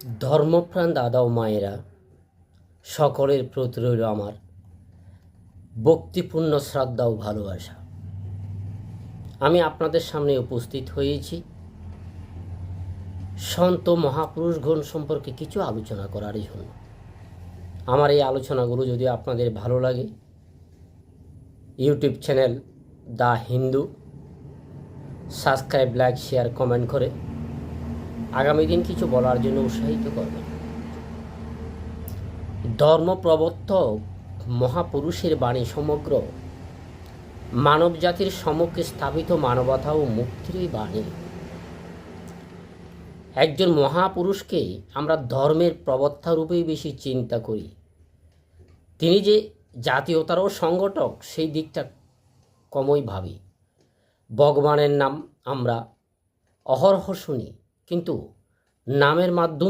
ধর্মপ্রাণ দাদা ও মায়েরা, সকলের প্রতি রইল আমার ভক্তিপূর্ণ শ্রদ্ধা ও ভালোবাসা। আমি আপনাদের সামনে উপস্থিত হয়েছি সন্ত মহাপুরুষগণ সম্পর্কে কিছু আলোচনা করার জন্য। আমার এই আলোচনাগুলো যদি আপনাদের ভালো লাগে, YouTube channel the Hindu subscribe, like, share, comment করে আগামী দিন কিছু বলার জন্য উৎসাহিত করবেন। ধর্মপ্রবর্তক মহাপুরুষের বাণী সমগ্র মানব জাতির সম্মুখে স্থাপিত মানবতা ও মুক্তির বাণী। একজন মহাপুরুষকে আমরা ধর্মের প্রবক্তা রূপেই বেশি চিন্তা করি। তিনি যে জাতীয়তারও সংগঠক সেই দিকটা কমই ভাবি। ভগবানের নাম আমরা অহরহ শুনি, কিন্তু নামের মাধ্যমে